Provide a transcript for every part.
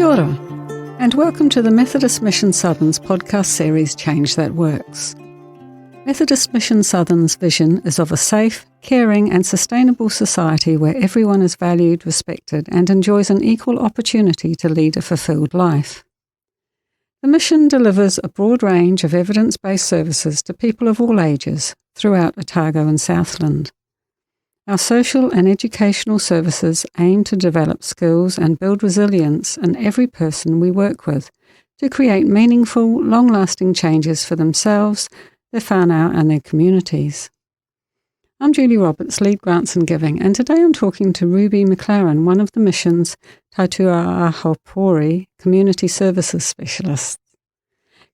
Kia ora, and welcome to the Methodist Mission Southern's podcast series Change That Works. Methodist Mission Southern's vision is of a safe, caring and sustainable society where everyone is valued, respected and enjoys an equal opportunity to lead a fulfilled life. The mission delivers a broad range of evidence-based services to people of all ages throughout Otago and Southland. Our social and educational services aim to develop skills and build resilience in every person we work with to create meaningful, long-lasting changes for themselves, their whānau and their communities. I'm Julie Roberts, Lead Grants and Giving, and today I'm talking to Ruby McLaren, one of the mission's Taituāra Hāpori Community Services Specialists.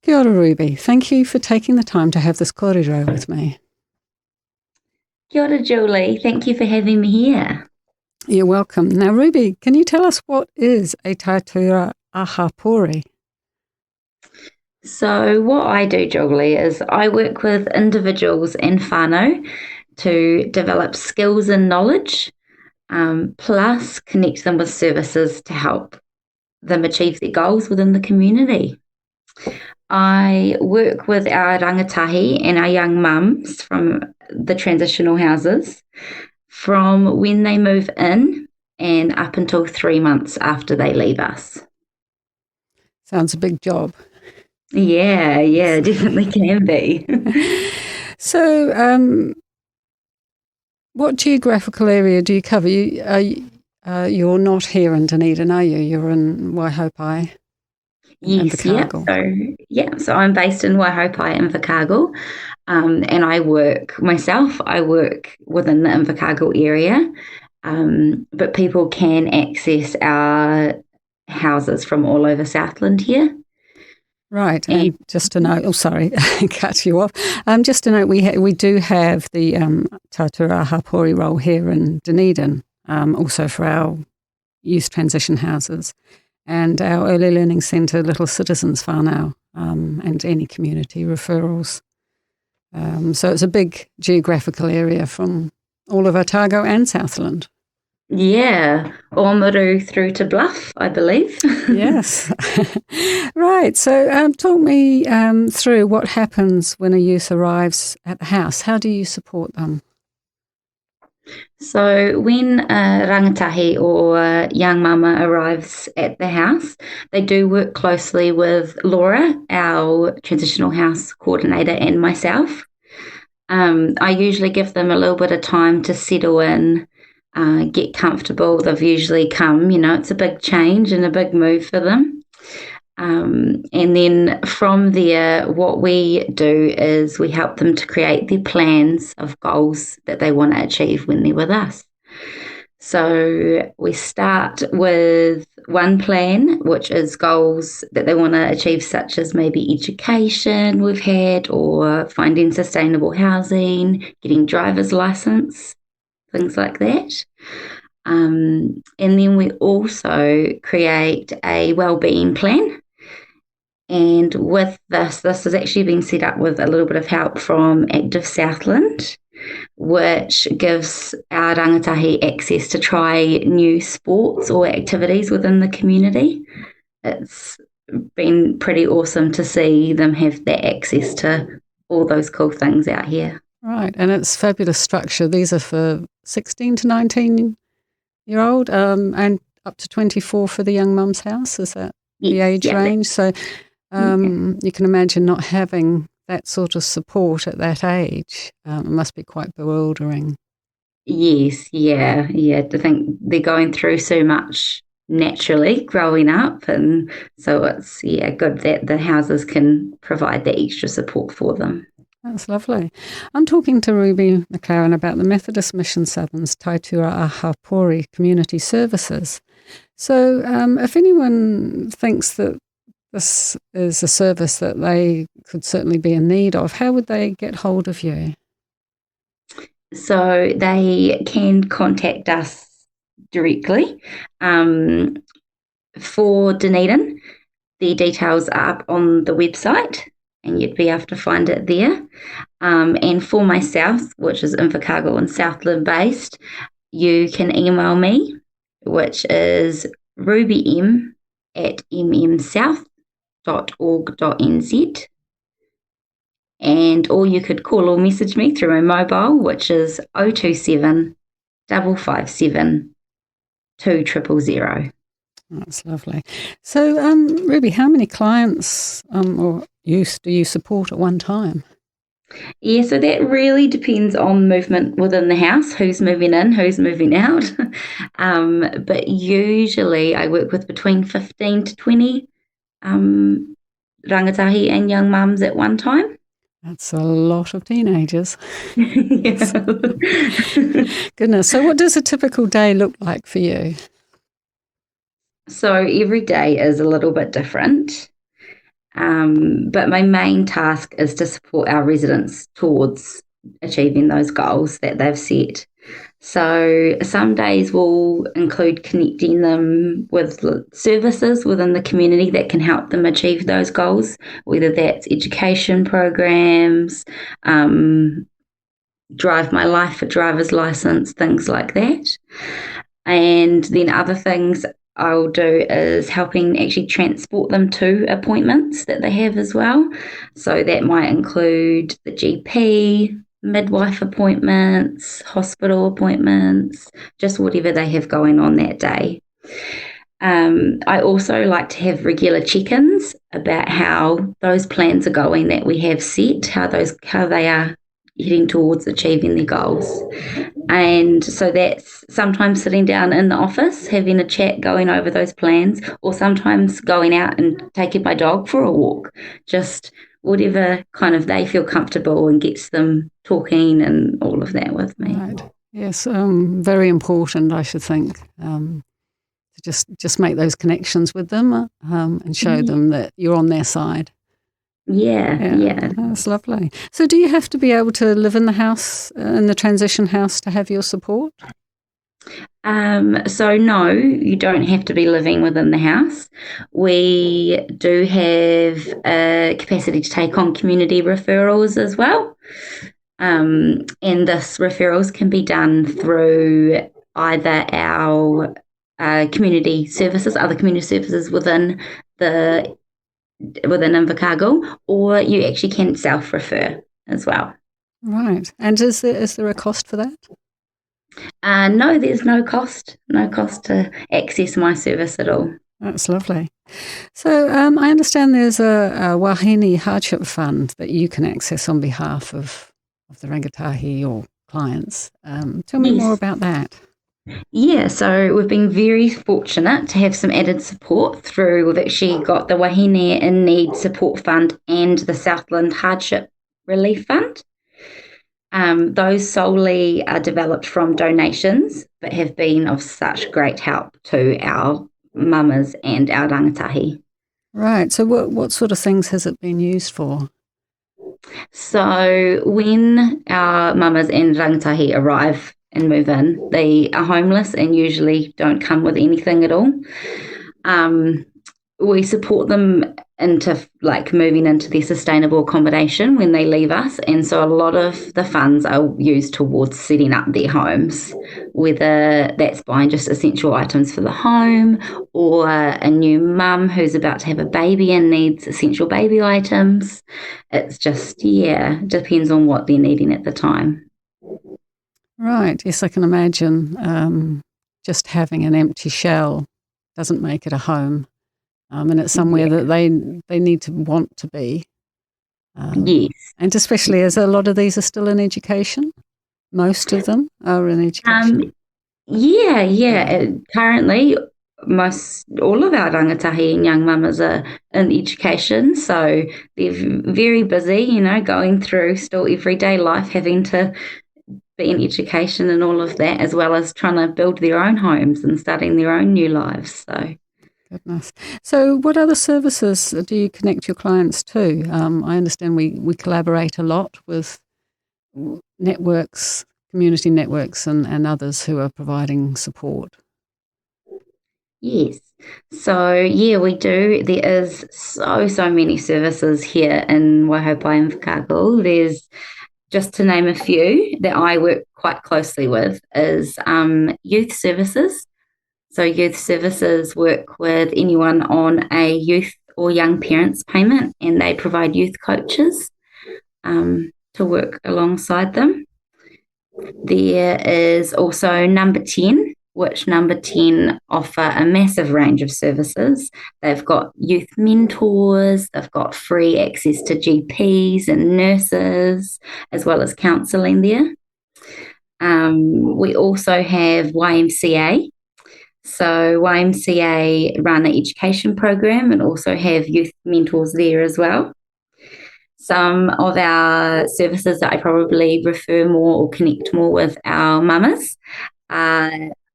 Kia ora, Ruby. Thank you for taking the time to have this kōrero with me. Kia ora, Julie. Thank you for having me here. You're welcome. Now, Ruby, can you tell us what is a Taituāra Hāpori? So what I do, Julie, is I work with individuals and whānau to develop skills and knowledge, plus connect them with services to help them achieve their goals within the community. I work with our rangatahi and our young mums from the transitional houses from when they move in and up until 3 months after they leave us. Sounds a big job. Yeah, definitely can be. So, what geographical area do you cover? You're not here in Dunedin, are you? You're in Waihopai. Yes, so I'm based in Waihopai in Invercargill, and I work within the Invercargill area, but people can access our houses from all over Southland here. Right, and just to note, cut you off. Just to note, we do have the Taituāra Hāpori role here in Dunedin, also for our youth transition houses. And our Early Learning Centre, Little Citizens whānau, and any community referrals. So it's a big geographical area from all of Otago and Southland. Yeah, Oamaru through to Bluff, I believe. Yes. Right, so talk me through what happens when a youth arrives at the house. How do you support them? So when a rangatahi or a young mama arrives at the house, they do work closely with Laura, our transitional house coordinator, and myself. I usually give them a little bit of time to settle in, get comfortable. They've usually come, it's a big change and a big move for them. And then from there, what we do is we help them to create their plans of goals that they want to achieve when they're with us. So we start with one plan, which is goals that they want to achieve, such as maybe education we've had, or finding sustainable housing, getting driver's license, things like that. And then we also create a wellbeing plan. And with this has actually been set up with a little bit of help from Active Southland, which gives our rangatahi access to try new sports or activities within the community. It's been pretty awesome to see them have that access to all those cool things out here. Right, and it's fabulous structure. These are for 16 to 19-year-old and up to 24 for the young mum's house. Is that the age range? So you can imagine not having that sort of support at that age. It must be quite bewildering. Yes, yeah. To think they're going through so much naturally growing up, and so it's good that the houses can provide that extra support for them. That's lovely. I'm talking to Ruby McLaren about the Methodist Mission Southern's Taituāra Hāpori Community Services. So if anyone thinks that this is a service that they could certainly be in need of, how would they get hold of you? So they can contact us directly. For Dunedin, the details are up on the website and you'd be able to find it there. And for myself, which is Invercargill and Southland based, you can email me, which is rubym at mmsouth.org.nz. or you could call or message me through my mobile, which is 027 557 2000. That's lovely. So, Ruby, how many clients or youth do you support at one time? Yeah, so that really depends on movement within the house, who's moving in, who's moving out. But usually I work with between 15 to 20 rangatahi and young mums at one time. That's a lot of teenagers. Yeah. Goodness. So what does a typical day look like for you? So every day is a little bit different. But my main task is to support our residents towards achieving those goals that they've set. So some days will include connecting them with services within the community that can help them achieve those goals, whether that's education programs, Drive My Life for driver's license, things like that. And then other things I'll do is helping actually transport them to appointments that they have as well. So that might include the GP, midwife appointments, hospital appointments, just whatever they have going on that day. I also like to have regular check-ins about how those plans are going that we have set, how they are heading towards achieving their goals. And so that's sometimes sitting down in the office, having a chat, going over those plans, or sometimes going out and taking my dog for a walk, just whatever kind of they feel comfortable and gets them talking and all of that with me. Right. Yes, very important, I should think, to just make those connections with them and show them that you're on their side. Yeah. That's lovely. So do you have to be able to live in the house, in the transition house, to have your support? So no, you don't have to be living within the house. We do have a capacity to take on community referrals as well. And this referrals can be done through either our community services, other community services within Invercargill, or you actually can self-refer as well. Right. And is there a cost for that? No, there's no cost to access my service at all. That's lovely. So I understand there's a wahine hardship fund that you can access on behalf of the rangatahi or clients. Tell me more about that. Yeah, so we've been very fortunate to have some added support through. We've actually got the Wahine in Need Support Fund and the Southland Hardship Relief Fund. Those solely are developed from donations, but have been of such great help to our mamas and our rangatahi. Right. So what sort of things has it been used for? So when our mamas and rangatahi arrive and move in, they are homeless and usually don't come with anything at all. We support them into moving into their sustainable accommodation when they leave us, and so a lot of the funds are used towards setting up their homes, whether that's buying just essential items for the home or a new mum who's about to have a baby and needs essential baby items. It's just, depends on what they're needing at the time. Right. Yes, I can imagine just having an empty shell doesn't make it a home. And it's somewhere that they need to want to be. Yes. And especially as a lot of these are still in education. Most of them are in education. Currently, all of our rangatahi and young mamas are in education. So they're very busy, going through still everyday life, having to be in education and all of that, as well as trying to build their own homes and starting their own new lives. So. Goodness. So what other services do you connect your clients to? I understand we collaborate a lot with networks, community networks and others who are providing support. Yes. So, we do. There is so many services here in Waihopai and Invercargill. There's, just to name a few that I work quite closely with, is youth services. So youth services work with anyone on a youth or young parents payment, and they provide youth coaches to work alongside them. There is also Number 10, which Number 10 offer a massive range of services. They've got youth mentors, they've got free access to GPs and nurses, as well as counselling there. We also have YMCA. So YMCA run an education program and also have youth mentors there as well. Some of our services that I probably refer more or connect more with our mamas are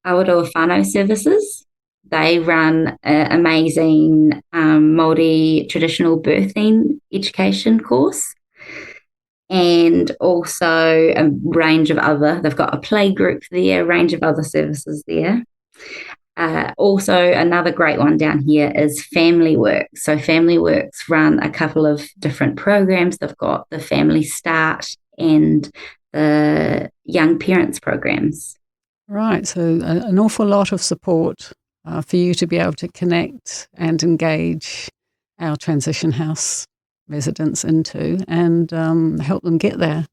Awaroa whānau services. They run an amazing Māori traditional birthing education course, and also a range of other, they've got a play group there, a range of other services there. Also, another great one down here is Family Works. So Family Works run a couple of different programs. They've got the Family Start and the Young Parents programs. Right, so an awful lot of support for you to be able to connect and engage our transition house residents into and help them get there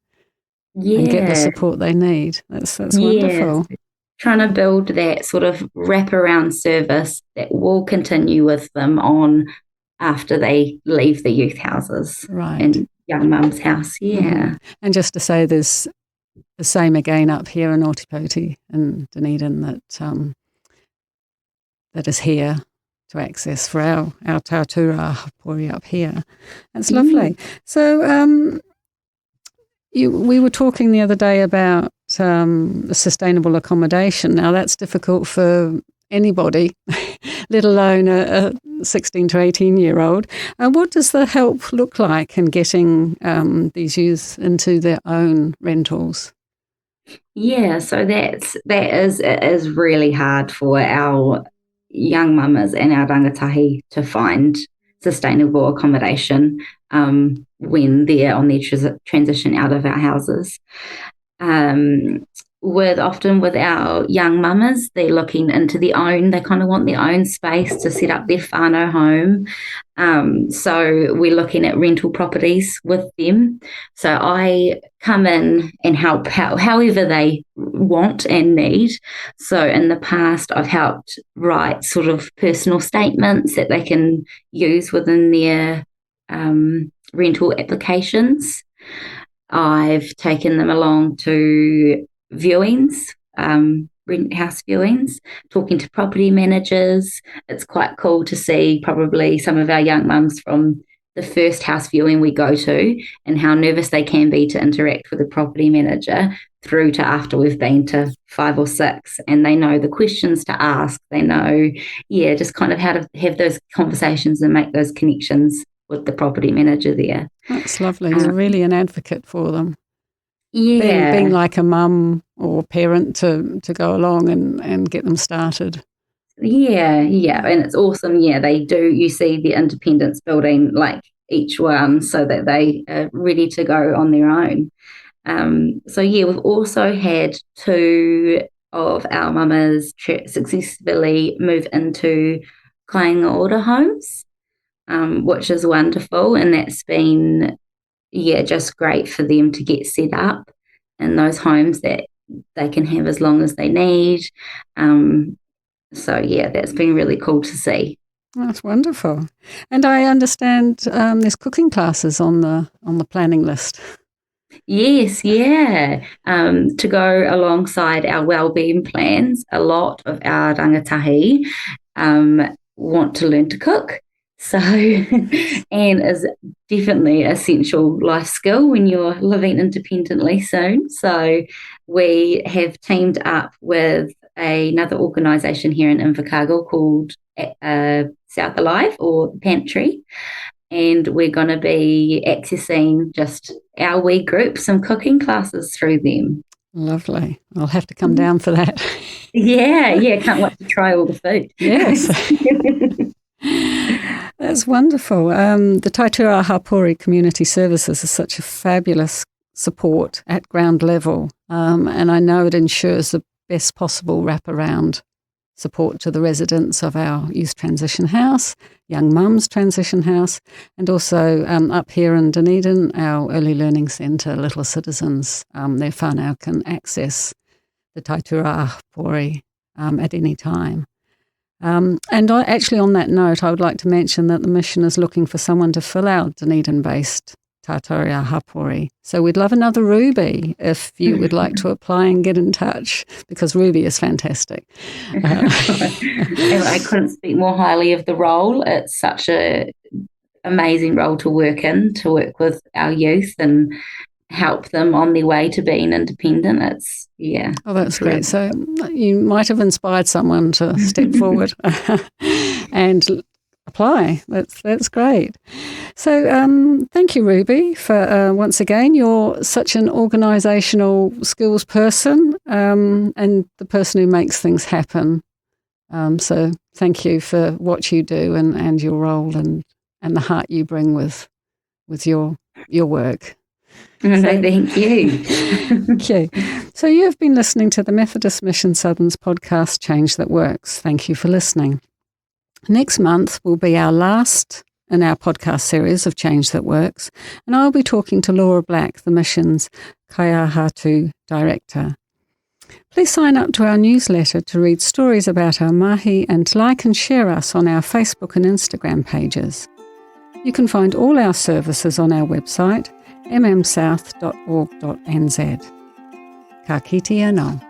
and get the support they need. That's wonderful. Trying to build that sort of wraparound service that will continue with them on after they leave the youth houses and young mum's house. Mm-hmm. And just to say, there's the same again up here in Ōtepoti and Dunedin that is here to access for our Taituāra Hāpori up here. That's lovely. So we were talking the other day about sustainable accommodation. Now that's difficult for anybody, let alone a 16 to 18-year-old. What does the help look like in getting these youth into their own rentals? Yeah, so that is really hard for our young mamas and our rangatahi to find sustainable accommodation when they're on their transition out of our houses. Often with our young mamas, they're looking into they kind of want their own space to set up their whānau home. So we're looking at rental properties with them. So I come in and help however they want and need. So in the past, I've helped write sort of personal statements that they can use within their rental applications. I've taken them along to viewings, rent house viewings, talking to property managers. It's quite cool to see probably some of our young mums from the first house viewing we go to and how nervous they can be to interact with the property manager through to after we've been to 5 or 6, and they know the questions to ask. They know, just kind of how to have those conversations and make those connections with the property manager there. That's lovely. You're really an advocate for them. Yeah. Being like a mum or parent to go along and get them started. Yeah. And it's awesome. Yeah, they do. You see the independence building like each one so that they are ready to go on their own. We've also had 2 of our mamas successfully move into kāinga ora homes, which is wonderful. And that's been, just great for them to get set up in those homes that they can have as long as they need. That's been really cool to see. That's wonderful. And I understand there's cooking classes on the planning list. Yes, to go alongside our wellbeing plans, a lot of our rangatahi want to learn to cook. So, and is definitely an essential life skill when you're living independently soon. So we have teamed up with another organisation here in Invercargill called South Alive or Pantry, and we're going to be accessing just our wee group, some cooking classes through them. Lovely. I'll have to come down for that. Yeah, can't wait to try all the food. Yes. That's wonderful. The Taituāra Hāpori Community Services is such a fabulous support at ground level, and I know it ensures the best possible wraparound support to the residents of our youth transition house, young mums transition house, and also up here in Dunedin, our early learning centre, Little Citizens, their whānau can access the Taituāra Hāpori at any time. And actually on that note, I would like to mention that the mission is looking for someone to fill out Dunedin-based Taituāra Hāpori. So we'd love another Ruby if you would like to apply and get in touch, because Ruby is fantastic. I couldn't speak more highly of the role. It's such an amazing role to work in, to work with our youth and help them on their way to being independent. Oh, that's great. So you might have inspired someone to step forward and apply. That's great. So thank you, Ruby, for once again, you're such an organisational skills person and the person who makes things happen. So thank you for what you do and your role and the heart you bring with your work. Thank you. Okay. So you have been listening to the Methodist Mission Southern's podcast, Change That Works. Thank you for listening. Next month will be our last in our podcast series of Change That Works, and I'll be talking to Laura Black, the mission's Kaiahatu director. Please sign up to our newsletter to read stories about our mahi and like and share us on our Facebook and Instagram pages. You can find all our services on our website, mmsouth.org.nz. Ka kite anō.